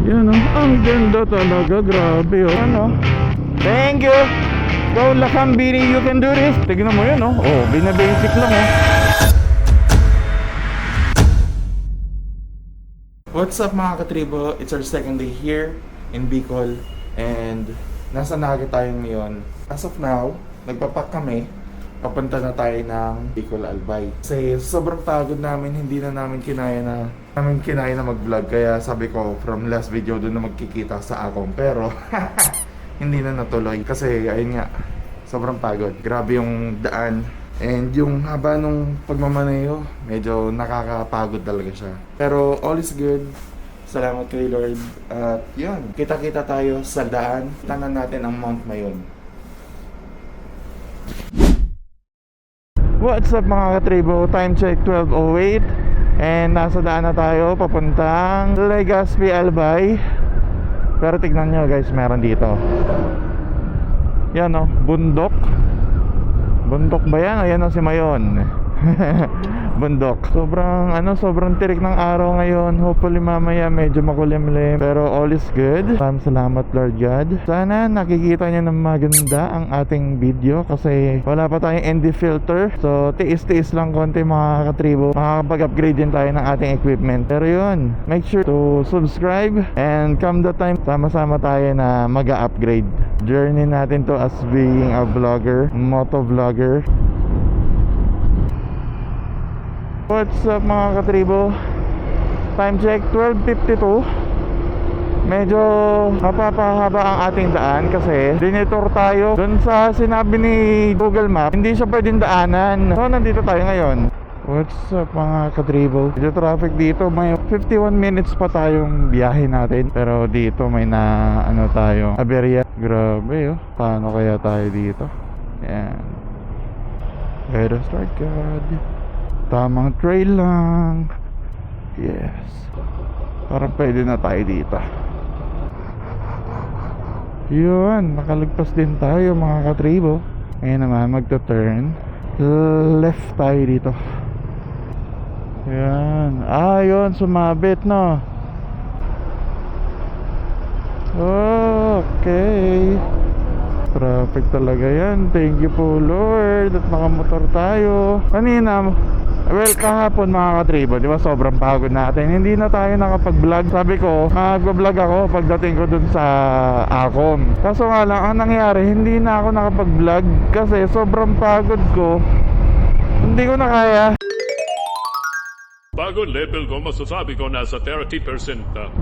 Yan oh, ang ganda talaga, grabe oh. Ano? Thank you. Go Lakambini, you can do this. Tignan mo yun oh. Oh, binabasic lang oh. What's up mga katribo? It's our second day here in Bicol. And nasa Naga tayo ngayon. As of now, nagpapak kami. Papunta na tayo ng Bicol Albay. Kasi sobrang pagod namin, hindi na namin kinaya na mag-vlog. Kaya sabi ko, from last video doon na magkikita sa akong. Pero, hindi na natuloy. Kasi, ayun nga, sobrang pagod. Grabe yung daan. And yung haba nung pagmamaneho, medyo nakakapagod talaga siya. Pero, all is good. Salamat kay Lord. At yun, kita-kita tayo sa daan. Tanan natin ang Mount Mayon. What's up mga katribo? Time check 12:08 and nasa daan na tayo papuntang Legazpi Albay. Pero tignan nyo guys, meron dito. Yan o, bundok. Bundok ba yan? Ayan o si Mayon. Bundok. Sobrang tirik ng araw ngayon. Hopefully mamaya medyo makulimlim. Pero all is good. Salamat Lord God. Sana nakikita nyo ng maganda ang ating video. Kasi wala pa tayong ND filter. So tiis-tiis lang konti mga katribo. Makakapag-upgrade din tayo ng ating equipment. Pero yun, make sure to subscribe. And come the time, sama-sama tayo na mag-upgrade. Journey natin to as being a vlogger, motovlogger. What's up mga katribo? Time check 12:52. Medyo mapapahaba ang ating daan kasi dinetour tayo dun sa sinabi ni Google Map. Hindi siya pwedeng daanan. So nandito tayo ngayon. What's up mga katribo? Medyo traffic dito. May 51 minutes pa tayong biyahe natin. Pero dito may tayo aberya. Grabe oh. Paano kaya tayo dito? Yan. Let us start God. Tamang trail lang. Yes. Parang pwede na tayo dito. Yun, nakalagpas din tayo mga katribo. Ngayon naman magta-turn left tayo dito. Yan. Yun, sumabit no. Okay. Traffic talaga yan. Thank you po Lord at nakamotor tayo. Kanina, well, kahapon mga katribo, di ba sobrang pagod natin. Hindi na tayo nakapag-vlog. Sabi ko, mag-vlog ako pagdating ko dun sa Acom. Kaso nga lang, ang nangyari, hindi na ako nakapag-vlog kasi sobrang pagod ko. Hindi ko na kaya. Bago level ko, masasabi ko nasa 30%.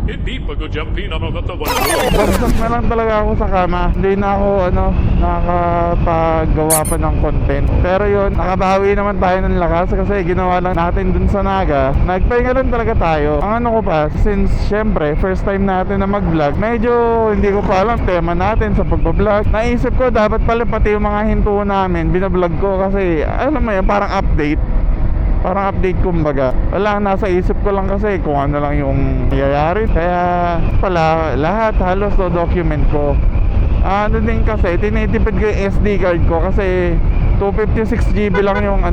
Hindi pag-jumpin ang mga katawan ko. Bagsak na lang talaga ako sa kama. Hindi na ako nakapagawa pa ng content. Pero yun, nakabawi naman tayo ng lakas kasi ginawa lang natin dun sa Naga. Nagpahinga lang talaga tayo. Ang ko pa, since syempre first time natin na mag-vlog, medyo hindi ko pa alam tema natin sa pag-vlog. Naisip ko dapat pala pati yung mga hinto namin binablog ko kasi alam mo yun, parang update kumbaga. Wala, nasa isip ko lang kasi kung ano lang yung nangyayari. Kaya pala lahat halos do document ko. Ano din kasi tinitipid ko yung SD card ko kasi 256 GB lang yung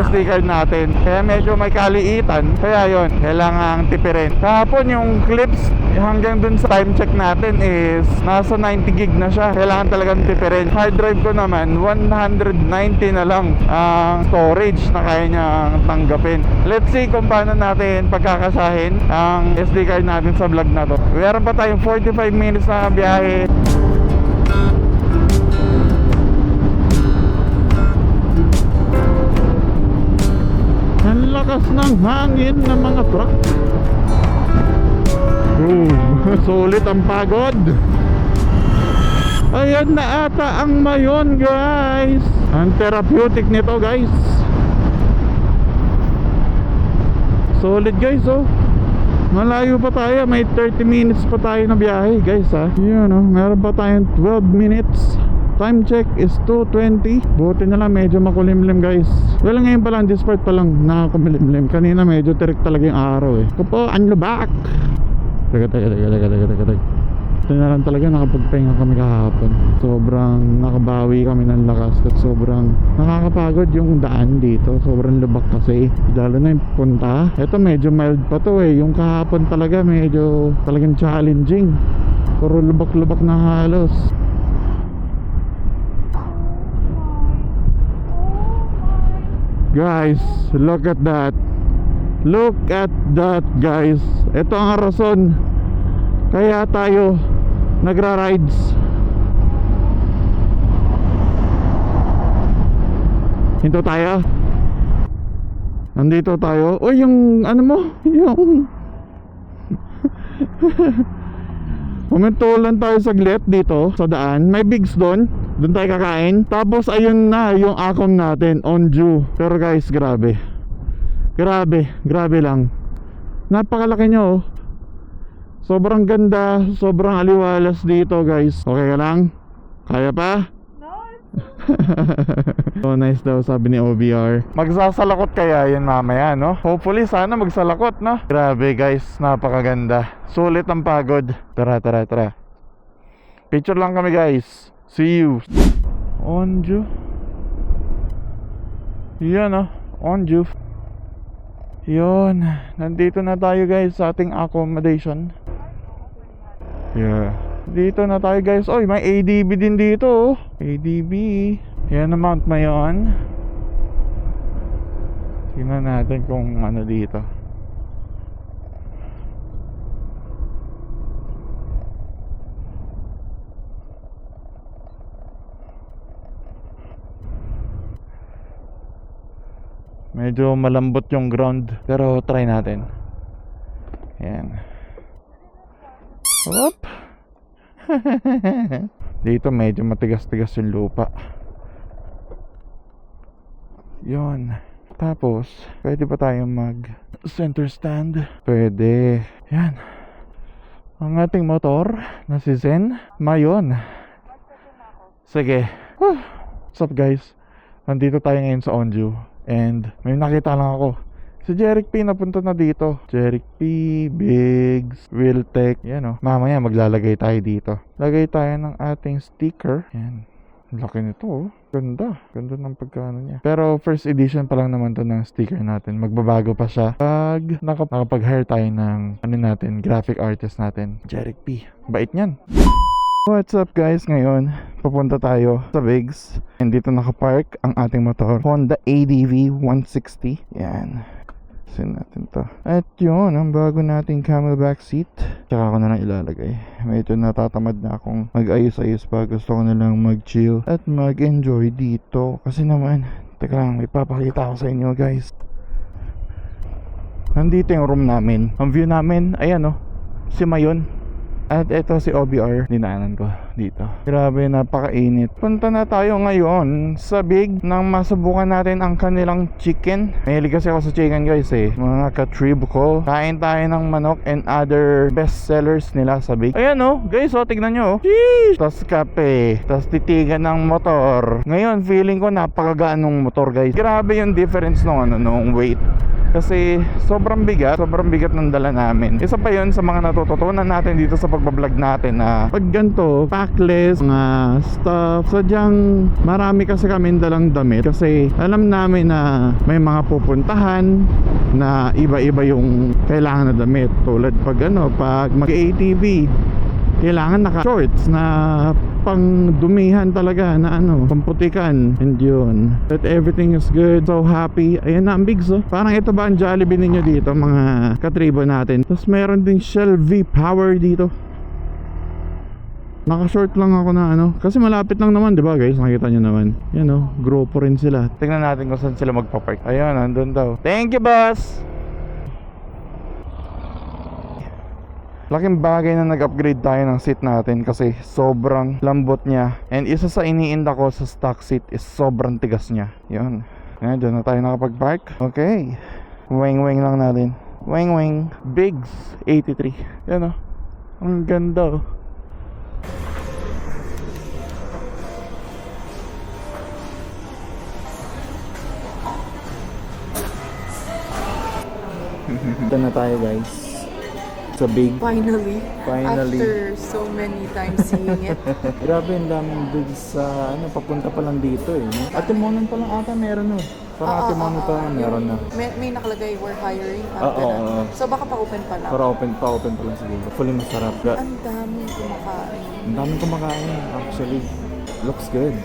SD card natin. Kaya medyo may kaliitan. Kaya yun, kailangang tipirin. Kahapon yung clips hanggang dun sa time check natin is nasa 90 gig na siya. Kailangan talagang tipirin. Hard drive ko naman 190 na lang ang storage na kaya niyang tanggapin. Let's see kung paano natin pagkakasahin ang SD card natin sa vlog na to. Meron pa tayong 45 minutes na biyahe. Ang lakas ng hangin ng mga truck. Sulit ang pagod. Ayan na ata ang Mayon guys. Ang therapeutic nito guys. Solid guys oh. Malayo pa tayo. May 30 minutes pa tayo na biyahe guys ha. Yun oh. Meron pa tayong 12 minutes. Time check is 2:20. Buti na lang medyo makulimlim guys. Well ngayon pa lang, this part pa lang nakakulimlim. Kanina medyo tirik talaga yung araw eh. Kupo, ang lubak. Teka. buti na lang talaga nakapagpahinga kami kahapon. Sobrang nakabawi kami ng lakas at sobrang nakakapagod yung daan dito. Sobrang lubak kasi, lalo na yung punta. Ito medyo mild pa to eh. Yung kahapon talaga medyo talagang challenging. Puro lubak-lubak na halos. Guys, look at that. Look at that, guys. Ito ang rason kaya tayo nagra-rides. Hinto tayo. Nandito tayo. O yung ano mo, yung pumuntulan tayo saglit dito sa daan. May bigs doon. Doon tayo kakain. Tapos ayun na yung akom natin on due. Pero guys, grabe. Grabe lang. Napakalaki nyo oh. Sobrang ganda, sobrang aliwalas dito guys. Okay ka lang? Kaya pa? So nice daw sabi ni OBR. Magsasalakot kaya yun mamaya no? Hopefully sana magsalakot no? Grabe guys, napakaganda. Sulit ang pagod. Tara. Picture lang kami guys. See you. Onju. Yan oh, Onju. Yun, nandito na tayo guys sa ating accommodation. Yeah. Dito na tayo guys. Oy, may ADB din dito oh. ADB. Yan ang Mount Mayon. Tingnan natin kung ano dito. Medyo malambot yung ground, pero try natin. Ayan. Whoop. Dito medyo matigas-tigas yung lupa. Yun. Tapos pwede pa tayong mag center stand. Pwede. Yan. Ang ating motor na si Zen Mayon. Sige. What's up guys? Nandito tayo ngayon sa Onju. And may nakita lang ako. Si Jeric P napunta na dito. Jeric P, Biggs, Wiltech. Yan o. Mamaya maglalagay tayo dito. Lagay tayo ng ating sticker. Yan. Laki nito oh. Ganda. Ganda ng pagkano niya. Pero first edition pa lang naman to ng sticker natin. Magbabago pa siya pag nakapag-hire tayo ng ano natin, graphic artist natin. Jeric P. Bait niyan. What's up guys? Ngayon, papunta tayo sa Biggs. And dito nakapark ang ating motor. Honda ADV 160. Yan. Sin natin to. At yun, ang bago nating camelback seat. Tsaka ko na lang ilalagay. Medyo natatamad na akong mag-ayos-ayos pa. Gusto ko na lang mag-chill at mag-enjoy dito. Kasi naman, teka lang, may papakita ako sa inyo guys. Nandito yung room namin. Ang view namin, ayan oh, si Mayon. At ito si OBR, dinaanan ko dito. Grabe, napakainit. Punta na tayo ngayon sa Big nang masubukan natin ang kanilang chicken. Mahilig kasi ako sa chicken guys eh. Mga ka-trib ko. Kain tayo ng manok and other best sellers nila sa Big. Ayan oh, guys oh, tignan nyo oh. Sheesh! Tas kape, tas titigan ng motor. Ngayon, feeling ko napakagaan ng motor guys. Grabe yung difference nung weight. Kasi sobrang bigat ng dala namin. Isa pa yun sa mga natututunan natin dito sa pagbablog natin na pag ganito, packless, mga stuff. Sadyang marami kasi kami dalang damit. Kasi alam namin na may mga pupuntahan na iba-iba yung kailangan na damit. Tulad pag mag-ATV, kailangan naka-shorts na pang dumihan talaga na pamputikan. And yun, that everything is good. So happy. Ayan na ang Bigs oh. Parang ito ba ang Jollibee ninyo dito mga katribo natin. Tapos meron din Shell V-Power dito. Naka-short lang ako na kasi malapit lang naman, 'di ba guys? Nakita niyo naman. Yan oh, grupo rin sila. Tingnan natin kung saan sila magpa-park. Ayun, andun daw. Thank you, boss. Laking bagay na nag-upgrade tayo ng seat natin kasi sobrang lambot niya. And isa sa iniinda ko sa stock seat is sobrang tigas niya. Yun. Yan, dyan na tayo nakapag-park. Okay. Weng-weng lang natin. Weng-weng. Biggs 83. Yan oh. Ang ganda oh. Dito na tayo guys sa big. Finally. Finally. After so many times seeing it. Grabe, ang daming bridges sa papunta pa lang dito eh. No? At Timonan pa lang ata meron no. Parang Timonan pa lang meron na. May nakalagay, we're hiring. Oo. So baka pa-open pa lang. Para open pa lang siguro. Fully masarap. Ang daming kumakain. Ang daming kumakain actually. Looks good.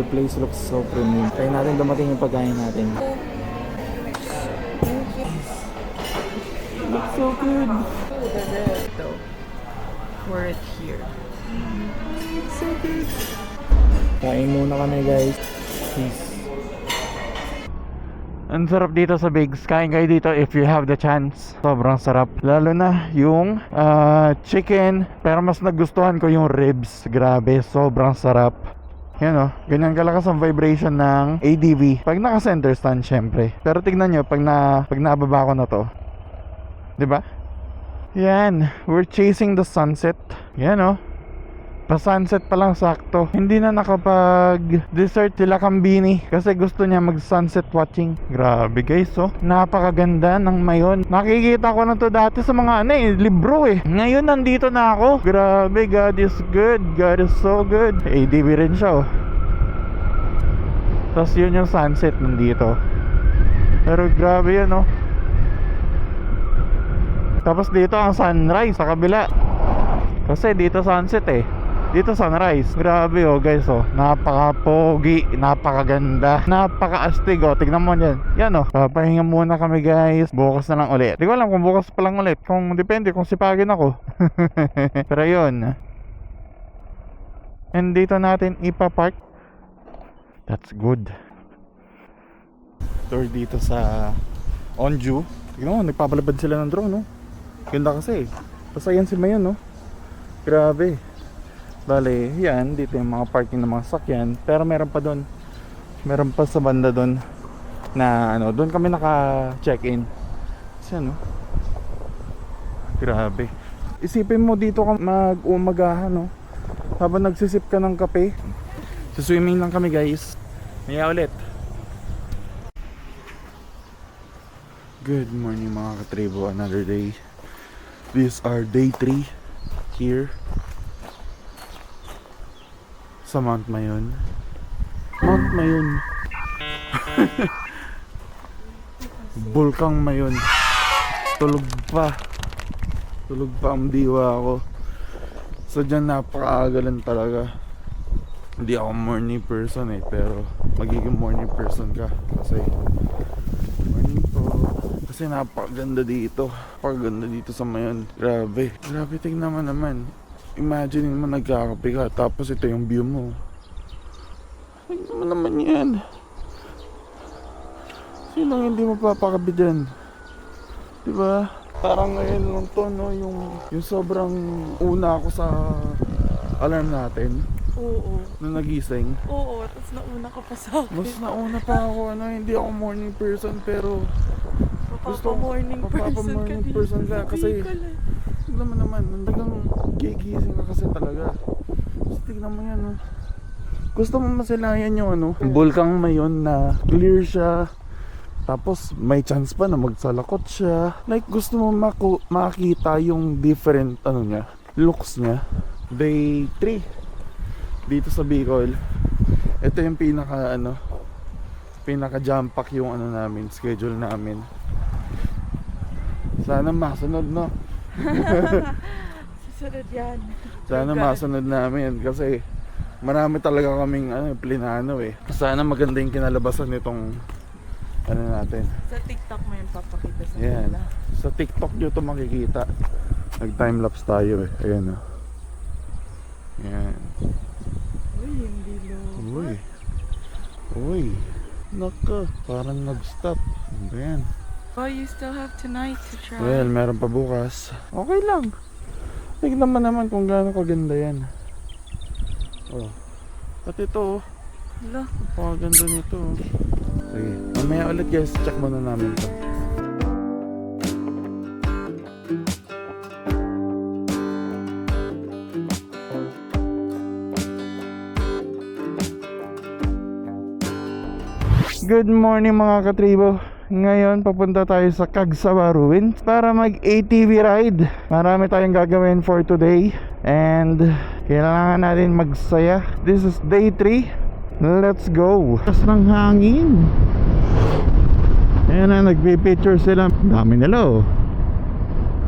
The place looks so premium. Kaya natin dumating yung pagkain natin. Looks so good. Oh, the red though. For it here. So good. Kain muna kami guys. Peace. Ang sarap dito sa Bigs. Kain kayo dito if you have the chance. Sobrang sarap. Lalo na yung chicken. Pero mas nagustuhan ko yung ribs. Grabe, sobrang sarap. Yan o, ganyan kalakas ang vibration ng ADV. Pag naka-center stand syempre. Pero tignan nyo, pag nababa ko na to, diba? Yan, we're chasing the sunset. Yan o, pa-sunset pa lang sakto. Hindi na nakapag-dessert sila Kambini kasi gusto niya mag-sunset watching. Grabe guys, oh. Napakaganda ng mayon. Nakikita ko na to dati sa mga libro eh. Ngayon nandito na ako. Grabe, God is good. God is so good. ADV rin siya, oh. Tapos yun yung sunset nandito. Pero grabe yun, oh. Tapos dito ang sunrise sa kabila. Kasi dito sunset eh. Dito sunrise. Grabe oh guys oh. Napaka-pogi, napakaganda, napaka-astig oh. Tignan mo yan. Yan oh. Papahinga muna kami guys. Bukas na lang ulit. Di ko alam kung bukas pa lang ulit. Kung depende kung sipagin ako. Pero yun. And dito natin ipapark. That's good. Tour dito sa Onju. Tignan mo, nagpapalabad sila ng drone no. Ganda kasi. Pasayan si Mayon no. Grabe. Bale, yan, dito yung mga parking ng mga sakyan. Pero meron pa doon. Meron pa sa banda doon na doon kami naka-check-in. Kasi grabe. Isipin mo dito ka mag-umagahan, no? Habang nagsisip ka ng kape. Sa swimming lang kami, guys. Maya ulit. Good morning mga katribo. Another day. This are day 3 here sa Mount Mayon. Mount Mayon. Bulkang Mayon. Tulog pa ang diwa ko. So dyan napakaaga lang talaga. Hindi ako morning person eh, pero magiging morning person ka kasi morning po. Kasi napakaganda dito. Napakaganda dito sa Mayon. Grabe tingnan mo naman. Imagine mo nagkakape ka, tapos ito yung view mo. Tingnan mo naman yan. Sinong hindi mapapakabi dyan? Diba? Parang ngayon lang to, no? Yung sobrang una ako sa alarm natin. Oo. Nung nagising. Oo, tapos nauna ka pa sa akin. Mas nauna pa ako, hindi ako morning person, pero Morning person ka kasi tignan mo naman, nandagang gigising ka kasi talaga. So, tignan mo yan, no? Gusto mo masilayan yung Bulkang Mayon na clear siya. Tapos may chance pa na magsalakot siya. Like gusto mo makita yung different niya, looks niya. Day 3 dito sa Bicol. Ito yung pinaka jam pack yung namin, schedule namin. Sana masunod, no? Susunod yan. Sana masunod namin kasi marami talaga kaming plinano eh. Sana maganda yung kinalabasan nitong natin. Sa TikTok mo yung papakita sa Yan. kanila. Sa TikTok nyo ito makikita. Nag timelapse tayo eh. Ayan o. Yan. Uy, hindi low. Uy. Naka, parang nag-stop. Ano ba yan? Oh, you still have tonight to try. Well, meron pa bukas. Okay lang. Tignan mo naman kung gaano kaganda yan. Oh. At ito, Hala. napakaganda nito. Sige, mamaya ulit guys, check muna namin ito. Good morning mga katribo. Ngayon papunta tayo sa Cagsawa Ruins para mag ATV ride. Marami tayong gagawin for today and kailangan natin magsaya. This is day 3. Let's go. Kas ng hangin. Ayan na, nagpipicture sila. Dami nila oh.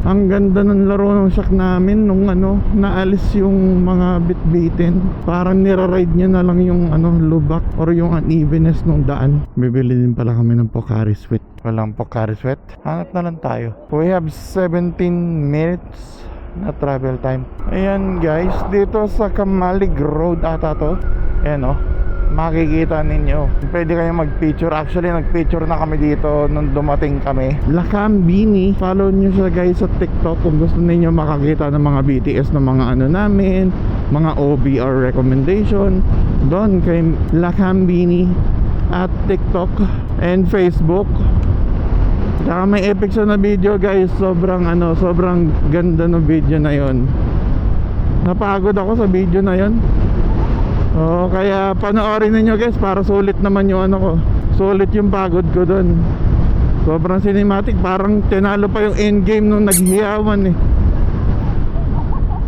Ang ganda ng laro ng shack namin nung naalis yung mga bitbitin. Parang niraride niya na lang yung lubak or yung unevenness ng daan. Bibili din pala kami ng Pocari Sweat. Walang Pocari Sweat. Hanap na lang tayo. We have 17 minutes na travel time. Ayan guys, dito sa Kamalig Road ata to. Ayan makikita ninyo. Pwede kayong mag-picture. Actually, nag-picture na kami dito nung dumating kami. Lakambini. Follow nyo siya guys sa TikTok kung gusto ninyo makakita ng mga BTS ng mga namin, mga OBR recommendation. Doon kay Lakambini at TikTok and Facebook. Saka may epic siya na video guys. Sobrang ganda ng video na yon. Napagod ako sa video na yon. Kaya panoorin niyo guys para sulit naman yung ko. Sulit yung pagod ko doon. Sobrang cinematic, parang tinalo pa yung endgame nung naghiyawan eh.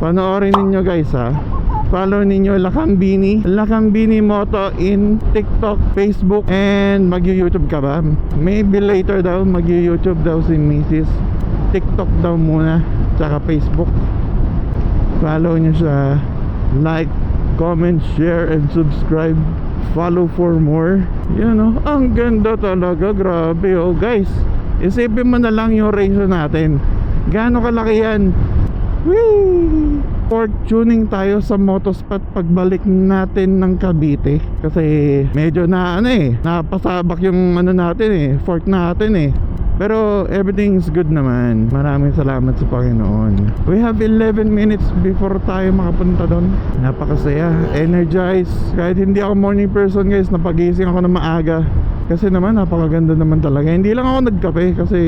Panoorin niyo guys ha. Follow ninyo Lakambini Moto in TikTok, Facebook, and mag-YouTube ka ba? Maybe later daw mag-YouTube daw si Mrs. TikTok daw muna, tsaka Facebook. Follow nyo siya. Like, comment, share, and subscribe. Follow for more. Ang ganda talaga. Grabe guys. Isipin mo na lang yung ratio natin. Gaano kalaki yan. Whee! Fork tuning tayo sa motospot pagbalik natin ng Cavite. Kasi medyo napasabak yung natin fork natin Pero everything's good naman. Maraming salamat sa Panginoon. We have 11 minutes before tayo makapunta doon. Napakasaya, energized. Kahit hindi ako morning person guys, napagising ako na maaga. Kasi naman napakaganda naman talaga. Hindi lang ako nagkape kasi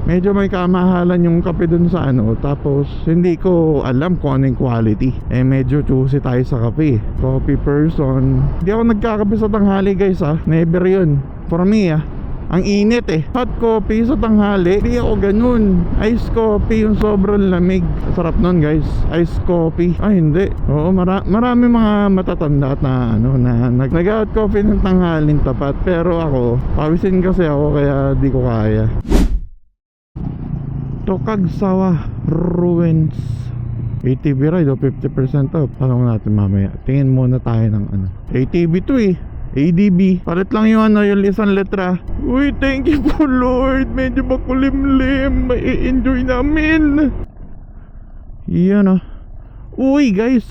medyo may kamahalan yung kape doon sa Tapos hindi ko alam kung ano yung quality. Medyo choosy tayo sa kape. Coffee person. Hindi ako nagkakape sa tanghali guys Never yun. For me ang init Hot coffee sa tanghali, di ako ganun. Ice coffee yung sobrang lamig. Sarap nun guys, ice coffee. Ay hindi. Oo, marami mga matatanda at nag-hot coffee ng tanghaling tapat. Pero ako, pawisin kasi ako kaya di ko kaya. Cagsawa Ruins ATV ride 50% off. Tanong natin mamaya. Tingin muna tayo ng ATV to ADB. Palit lang yung yung isang letra. Uy, thank you po Lord. Medyo makulimlim. Mai-enjoy namin. Yan Uy guys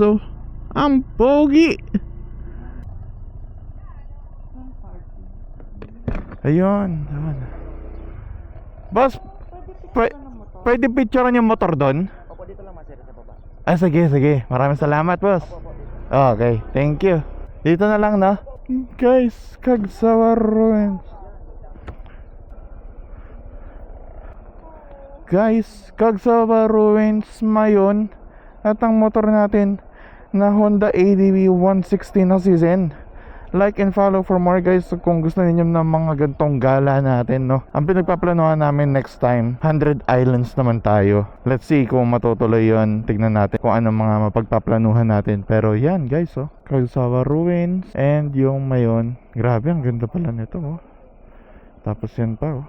ang pogi. Ayun. Boss, pwede picturean yung motor doon? Opo, dito lang masira sa baba. Sige. Maraming salamat boss. Okay, thank you. Dito na lang Guys, Cagsawa Ruins. Guys, Cagsawa Ruins mayon. At ang motor natin na Honda ADV 160 na season. Like and follow for more guys kung gusto niyo ng mga gantong gala natin Ang pinagpaplanuhan namin next time 100 islands naman tayo. Let's see kung matutuloy yon. Tignan natin kung ano mga mapagpaplanuhan natin. Pero yan guys Cagsawa Ruins and yung mayon. Grabe ang ganda pala nito Tapos yan pa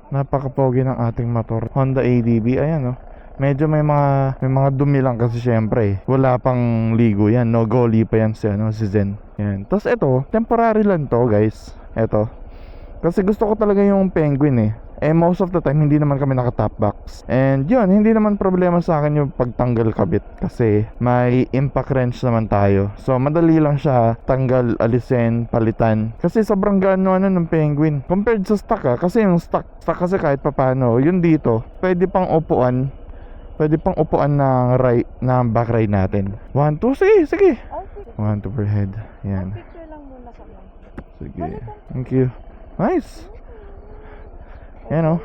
napakapogi ng ating motor Honda ADV. Ayan medyo may mga dumi lang kasi syempre wala pang ligo yan, no goli pa yan si Zen. Yan. Tapos ito, temporary lang to guys. Ito. Kasi gusto ko talaga yung penguin most of the time hindi naman kami naka top box. And yun, hindi naman problema sa akin yung pagtanggal kabit kasi may impact wrench naman tayo. So madali lang siya tanggal, alisin, palitan. Kasi sobrang gaano ng penguin compared sa stock kasi yung stock kasi kahit papano, yun dito pwede pang upuan ng back ride natin. 1, 2, sige. 1, 2 per head. Yan. Picture lang muna kami. Sige. Thank you. Nice. Yan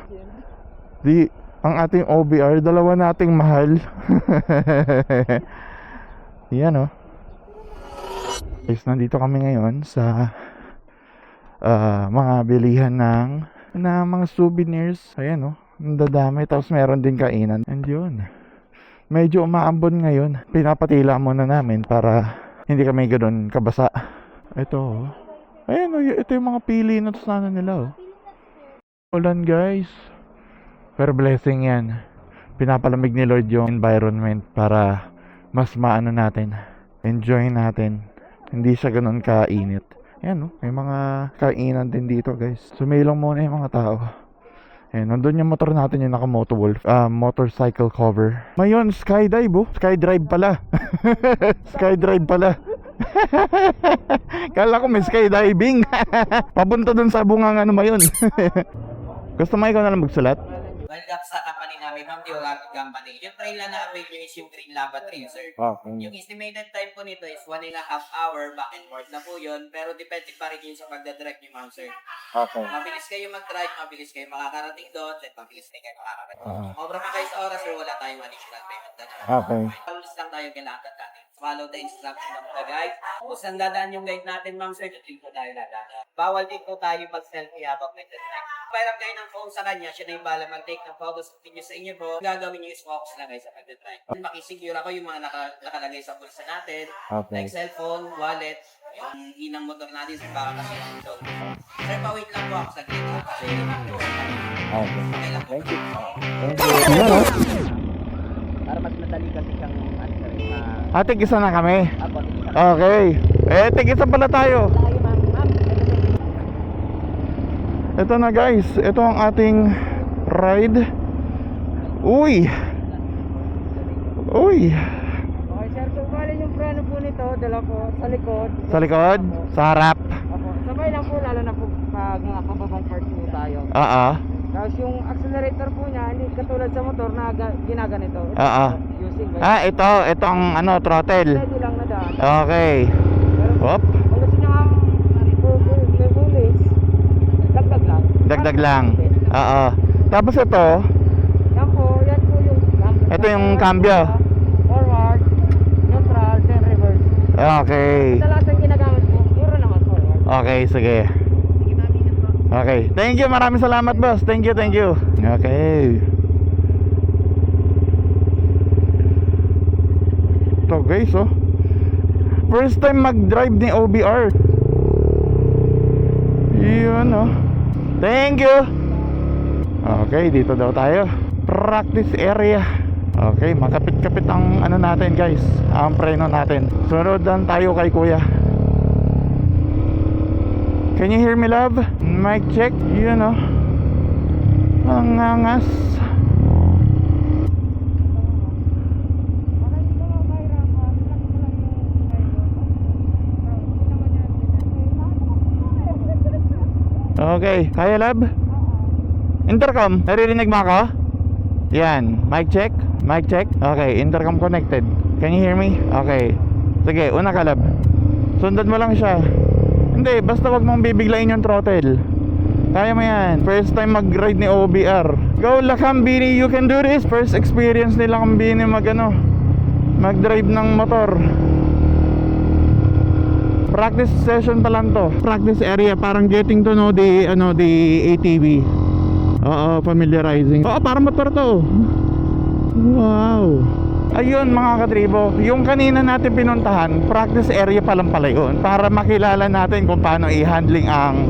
ang ating OBR, dalawa nating mahal. Yan Guys, nandito kami ngayon sa mga bilihan ng mga souvenirs. Ayan oh, ang dadami. Tapos meron din kainan. And yun, medyo umaambon ngayon. Pinapatila muna namin para hindi kami ganoon kabasa. Ito oh. Ayan oh, ito yung mga pili na sana nila oh. Ulan guys, pero blessing yan. Pinapalamig ni Lord yung environment para mas maano natin, enjoy natin. Hindi siya ganun kainit. Ayan no, may mga kainan din dito guys. Sumilong muna yung mga tao. Ayan, nandun yung motor natin yung naka Motowolf, motorcycle cover. Mayon, skydive oh. Skydrive pala. Skydrive pala. Kala ko may skydiving. Papunta dun sa bungang ano mayon. Gusto mo ikaw na lang magsulat? Welcome sa company namin, Ma'am Geographic Company. Yung trail na na-avail is yung Green Lava Trail, sir. Okay. Yung estimated time po nito is 1.5 hour back and forth na po yun. Pero depende pa rin yun sa pagdadirect nyo, ma'am, sir. Okay. Mabilis kayo mag-drive, mabilis kayo makakarating doon, at mabilis kayo makakarating. Obra pa kayo sa oras, sir, wala tayong additional payment. Okay. Rules lang tayo kailangan natin. Follow the instruction of the guide. Kung saan dadaan yung guide natin, ma'am, sir, dito po tayo dadaan. Bawal din po tayo pag-selfie habang may drive. Pairam kayo ng phone sa kanya, siya na yung bala mag-take ng photos of video sa inyo po. Gagawin nyo is focus lang kayo sa pag-drive. Makisecure ako yung mga nakalagay sa bulsa natin. Okay. Like cellphone, wallet, yung inang motor natin sa baka kasi yung dog. Sir, pa-wait lang po ako sa gate. Kasi okay lang po. Thank you. Para mas madali kasi siyang Ate, isa na kami. Apo, Okay. Tig-isa pala tayo. Ito na guys, ito ang ating ride. Uy. Okay sir, so bali yung preno po nito, dala ko sa likod. Sa likod? Sa harap? Opo, sabay lang po, lalo na po pag mga kababang parts po tayo. Tapos yung accelerator po niya, hindi katulad sa motor na ginaganito. Ito using Ito ang ano, throttle. Steady lang na daan. Okay. Pero Hop. kung gusto niya ang may bulis, dagdag lang. Dagdag lang. Tapos ito, Yan po yung ito yung cambio. Forward, neutral, then reverse. Okay. Kadalasan ginagamit po, puro naman forward. Okay, sige. Sige mami, yan po. Okay. Thank you, maraming salamat boss. Thank you. Okay. Ito guys oh. First time mag-drive ni OBR. Yun oh. Thank you. Okay, dito daw tayo. Practice area. Okay, makapit-kapit ang ano natin guys, ang preno natin. Sunod tayo kay kuya. Can you hear me love? Mic check. Yun oh. Ang angas. Okay, kaya lab? Intercom, naririnig mo ako? Yan, mic check. Okay, intercom connected. Can you hear me? Okay. Sige, una ka lab. Sundan mo lang siya. Hindi, basta wag mong bibiglain yung throttle. Kaya mo yan. First time mag-ride ni OBR. Go Lakambini, you can do this. First experience ni Lakambini mag-drive ng motor. Practice session pa lang to. Practice area, parang getting to know the ATV. Oo, familiarizing. Oo, parang motor to. Wow. Ayun mga katribo, yung kanina natin pinuntahan, practice area pa lang pala yun, para makilala natin kung paano i-handling ang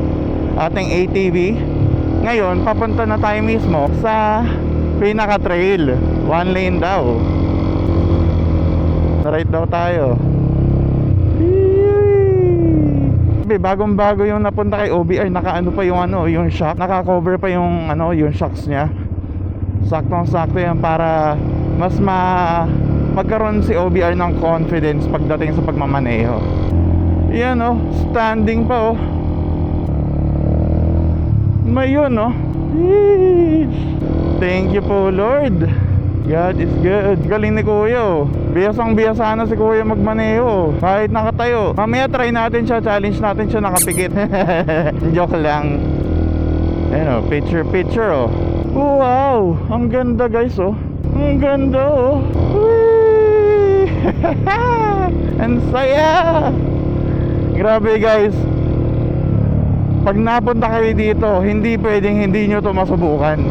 ating ATV. Ngayon, papunta na tayo mismo sa pinaka trail. One lane daw. Right daw tayo. Bagong bago yung napunta kay OBR, naka-ano pa yung yung shock, naka-cover pa yung yung shocks niya. Saktong-sakto yan para mas magkaroon si OBR ng confidence pagdating sa pagmamaneho. Yan oh, standing pa oh. Mayun oh. Thank you po Lord. God is good. Galing ni Kuya oh. Biyasang-biyasa na si Kuya magmaneho. Kahit nakatayo. Mamaya try natin siya. Challenge natin siya nakapikit. Joke lang. Ayan oh. Picture oh. Wow. Ang ganda guys oh. Ang ganda oh. Whee! Ang saya. Grabe guys. Pag napunta kayo dito, hindi pwedeng hindi nyo to masubukan.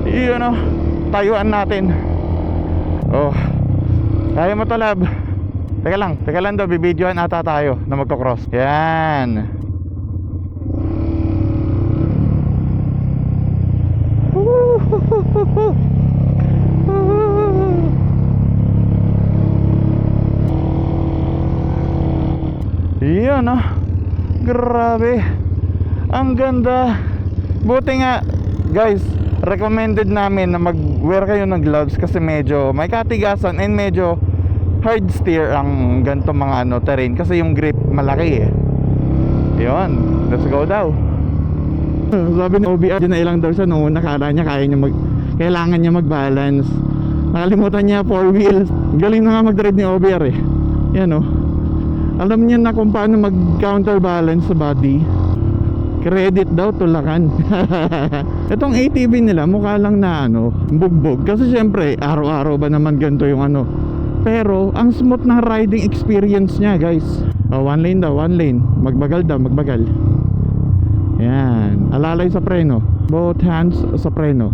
Yun o, tayuan natin. Oh, kaya mo to, lab. Teka lang daw, bibidyoan ata tayo na magkocross. Yan. Yan oh. Grabe. Ang ganda. Buti nga, guys, recommended namin na mag-wear kayo ng gloves kasi medyo may katigasan and medyo hard steer ang ganito mga terrain kasi yung grip malaki eh. Yun, let's go daw. Sabi ni OBR, dinailang daw siya noon, nakala niya kailangan niya mag-balance. Nakalimutan niya 4 wheels. Galing na nga mag-drive ni OBR eh. Yan oh. Alam niya na kung paano mag-counterbalance sa body. Credit daw, tulakan. Itong ATV nila mukha lang na bugbog. Kasi syempre, araw-araw ba naman ganito yung Pero, ang smooth ng riding experience niya, guys. One lane daw, one lane. Magbagal daw, magbagal. Yan. Alalay sa preno. Both hands sa preno.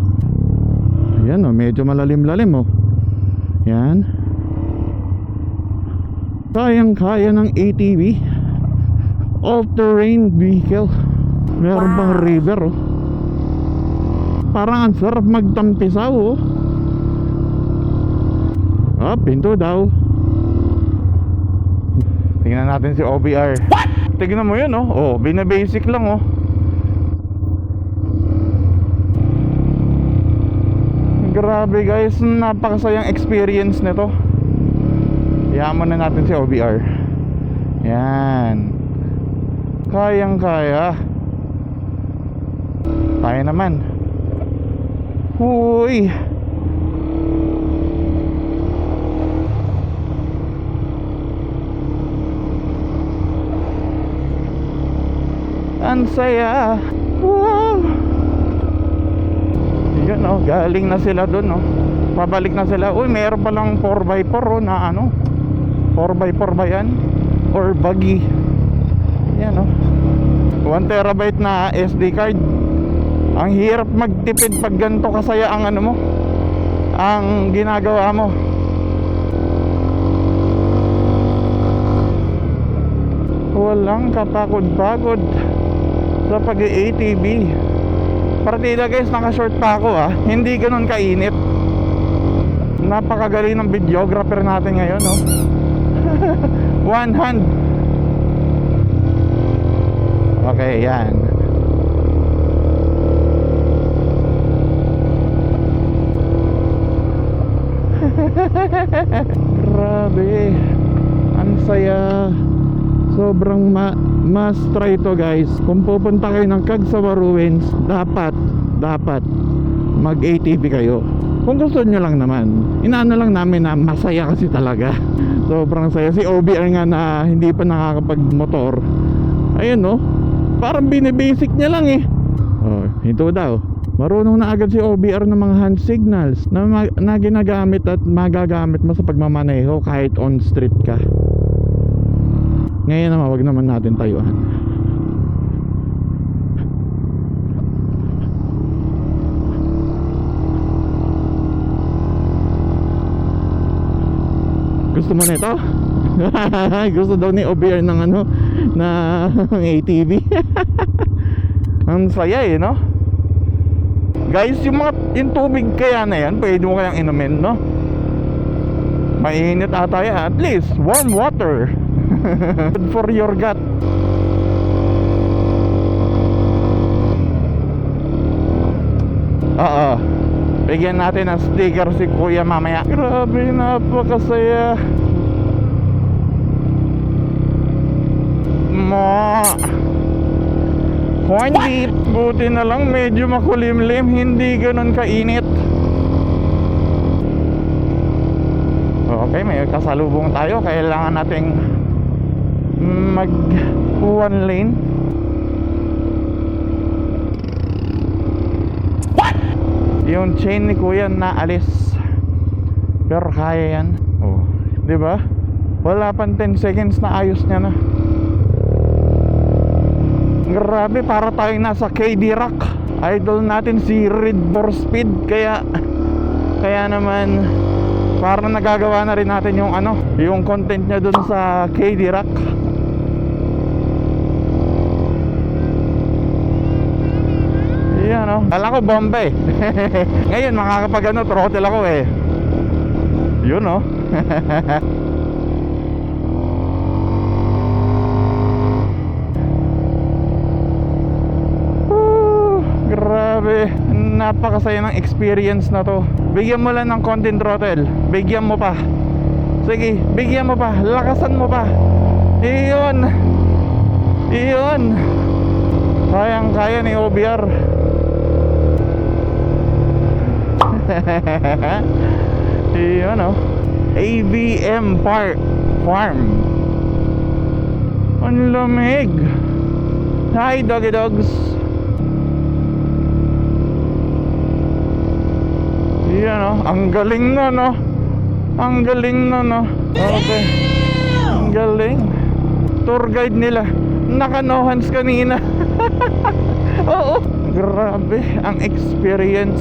Yan medyo malalim-lalim Yan. Kayang-kaya ng ATV. All-terrain vehicle. Meron pang river Parang ang sarap magtampisaw pinto daw. Tingnan natin si OBR. What? Tingnan mo yun binabasic lang Grabe guys, napakasayang experience nito. Yaman na natin si OBR. Yan. Kayang-kaya. Kaya naman. Huy. Ang saya. Wow. Yun galing na sila dun pabalik na sila. Uy, meron palang 4x4 na 4x4 ba yan? Or buggy. Yan 1 terabyte na SD card. Ang hirap magtipid pag ganito kasaya ang ang ginagawa mo. Walang kapagod-pagod sa pag-ATV. Partida guys, naka-short pa ako hindi ganun kainit. Napakagaling ng videographer natin ngayon One hand. Okay, yan. Grabe. Ang saya. Sobrang must try to guys. Kung pupunta kayo ng Cagsawa Ruins, dapat mag ATV kayo. Kung gusto nyo lang naman. Inaano lang namin na masaya kasi talaga. Sobrang saya. Si OBR nga na hindi pa nakakapag-motor, ayun parang binibasic niya lang ito daw. Marunong na agad si OBR ng mga hand signals na ginagamit at magagamit mo sa pagmamaneho kahit on street ka. Ngayon naman, wag naman natin tayuan. Gusto mo nito? Gusto daw ni OBR ng na ATV. Ang saya Guys, yung tubig kaya na yan, pwede mo kayang inumin mainit ata yan. At least warm water. Good for your gut. Bigyan natin ng sticker si Kuya mamaya. Grabe, napakasaya. Corn beef. Buti na lang medyo makulimlim, hindi ganun kainit. Okay, may kasalubong tayo. Kailangan nating mag one lane. What? Yung chain ni Kuya naalis. Pero kaya yan. 'Di ba? Wala pang 10 seconds na ayos niya na. Grabe, para tayong nasa KD Rock. Idol natin si Reed for Speed. Kaya naman parang nagagawa na rin natin yung yung content niya dun sa KD Rock. Yan kala ko bomba eh. Ngayon makakapag throttle ako eh. Yun Grabe, napakasaya ng experience na to. Bigyan mo lang ng content throttle. Bigyan mo pa. Sige, bigyan mo pa. Lakasan mo pa. Iyon. Kayang kaya ni OBR. Iyon AVM Farm. Ang lamig. Hi doggy dogs. Yan ang galing na Ang galing na Okay. Ang galing. Tour guide nila. Naka-no-hands kanina. Oo. Grabe ang experience.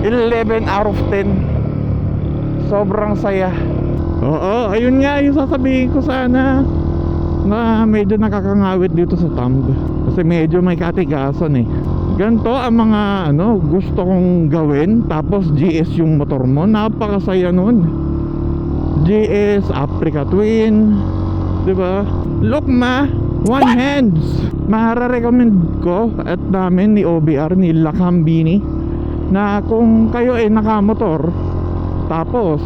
11 out of 10. Sobrang saya. Oo, ayun nga yung sasabihin ko sana. Na medyo nakakangawit dito sa thumb. Kasi medyo may katigasan eh. Ganto ang mga gusto kong gawin. Tapos GS yung motor mo. Napakasaya nun. GS, Africa Twin, diba? Look one hands. Mara-recommend ko at namin ni OBR, ni Lakambini, na kung kayo ay nakamotor, tapos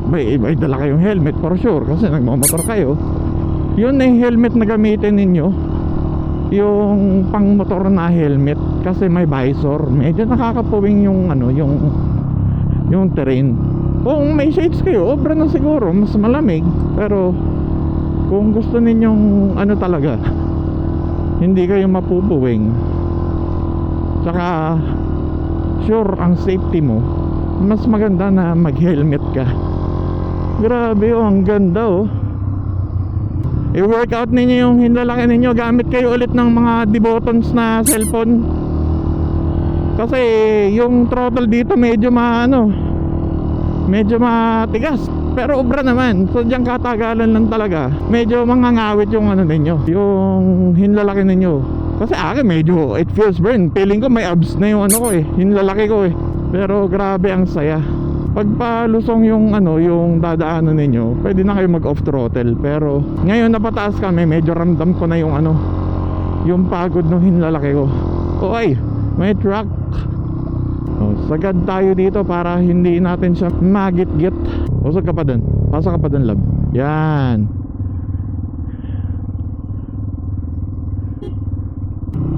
may dala kayong helmet for sure kasi nagmamotor kayo, yun na yung helmet na gamitin ninyo, yung pang motor na helmet, kasi may visor. Medyo nakakapuwing yung yung terrain. Kung may shades kayo, obra na siguro, mas malamig. Pero kung gusto ninyong talaga, hindi kayo mapupuwing, tsaka sure ang safety mo, mas maganda na mag helmet ka. Grabe ang ganda i-workout ninyo yung hinlalaki ninyo. Gamit kayo ulit ng mga D-buttons na cellphone. Kasi yung throttle dito medyo medyo matigas. Pero obra naman. So diyan katagalan lang talaga. Medyo mangangawit yung ninyo, yung hinlalaki ninyo. Kasi akin medyo it feels burn. Feeling ko may abs na yung hinlalaki ko eh. Pero grabe ang saya. Pagpalusong yung yung dadaanan ninyo, pwede na kayo mag off throttle. Pero ngayon napataas kami, medyo ramdam ko na yung yung pagod ng hinlalaki ko. Oy, may truck. Sagad tayo dito para hindi natin siya magit-git. Usag ka pa dun. Pasok ka pa dun, love. Yan.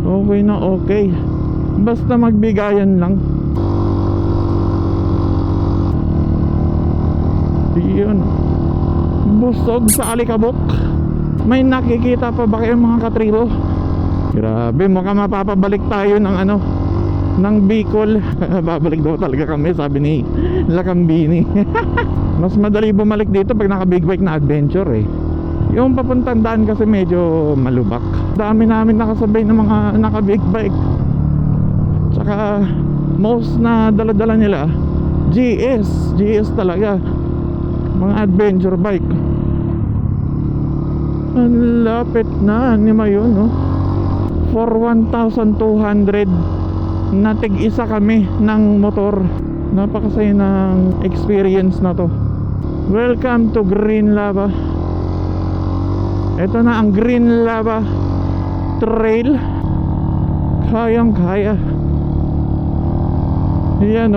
Okay na okay. Basta magbigayan lang. Yun. Busog sa alikabok. May nakikita pa ba kayong mga katribo? Grabe, mukhang mapapabalik tayo ng ng Bicol. Babalik daw talaga kami, sabi ni Lakambini. Mas madali bumalik dito pag naka big bike na adventure eh. Yung papuntang daan kasi medyo malubak. Dami namin nakasabay ng mga naka big bike. Tsaka most na dala-dala nila GS talaga, mga adventure bike. Ang lapit na anima yun For 1,200 natig-isa kami ng motor. Napakasaya ng experience na to. Welcome to Green Lava. Ito na ang Green Lava Trail. Kayang kaya. Yan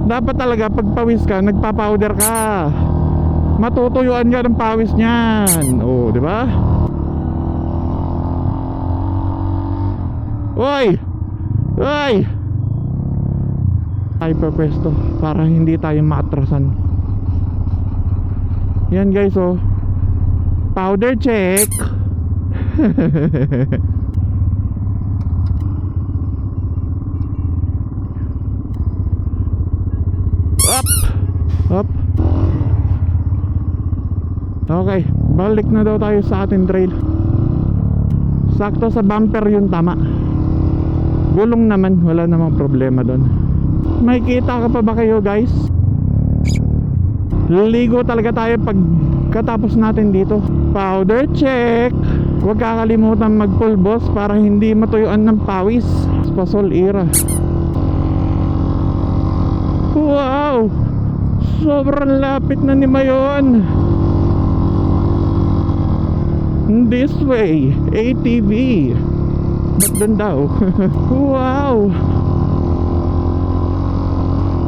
dapat talaga pag pawis ka, nagpa-powder ka. Matutuyuan ka ng pawis niyan. Di ba? Oy! Ay pwesto para hindi tayo maatrasan. Yan guys powder check. Up. Okay, balik na daw tayo sa ating trail. Sakto sa bumper yun, tama. Gulong naman, wala namang problema doon. May kita ka pa ba kayo guys? Liligo talaga tayo pag katapos natin dito. Powder check. Huwag kakalimutan mag-pulbos para hindi matuyuan ng pawis. Spasol era. Wow! Sobrang lapit na ni Mayon. This way, ATV. Ba't doon daw? Wow!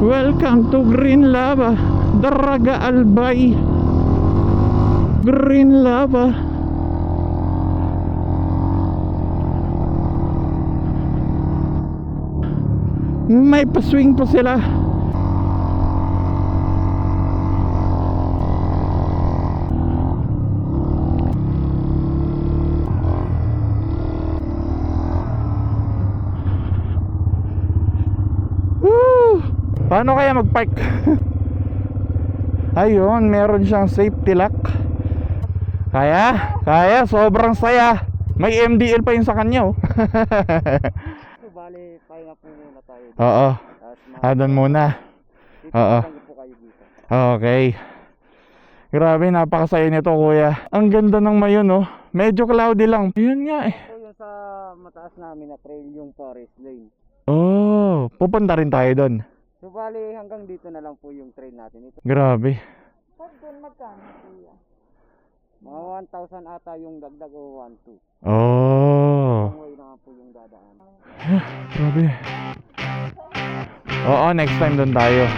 Welcome to Green Lava, Daraga Albay. Green Lava. May paswing pa sila. Paano kaya mag-park? Ayun, meron siyang safety lock. Kaya, sobrang saya. May MDL pa yun sa kanya, oh. So, bali, pahinga po muna tayo. Oo. Tapos, Doon muna. Oo. po kayo dito. Okay. Grabe, napakasaya nito, kuya. Ang ganda ng Mayon, oh. Medyo cloudy lang. Yun nga, eh. So, yung sa mataas namin na trail, yung forest lane. Oh, pupunta rin tayo doon. So, bali, hanggang dito na lang po yung trail natin. Ito, Grabe. Pag doon magkano, kuya? mga 1,000 ata yung dagdag o 1,200. Oh. Ang way naman po yung dadaan. Grabe. Oo, next time doon tayo.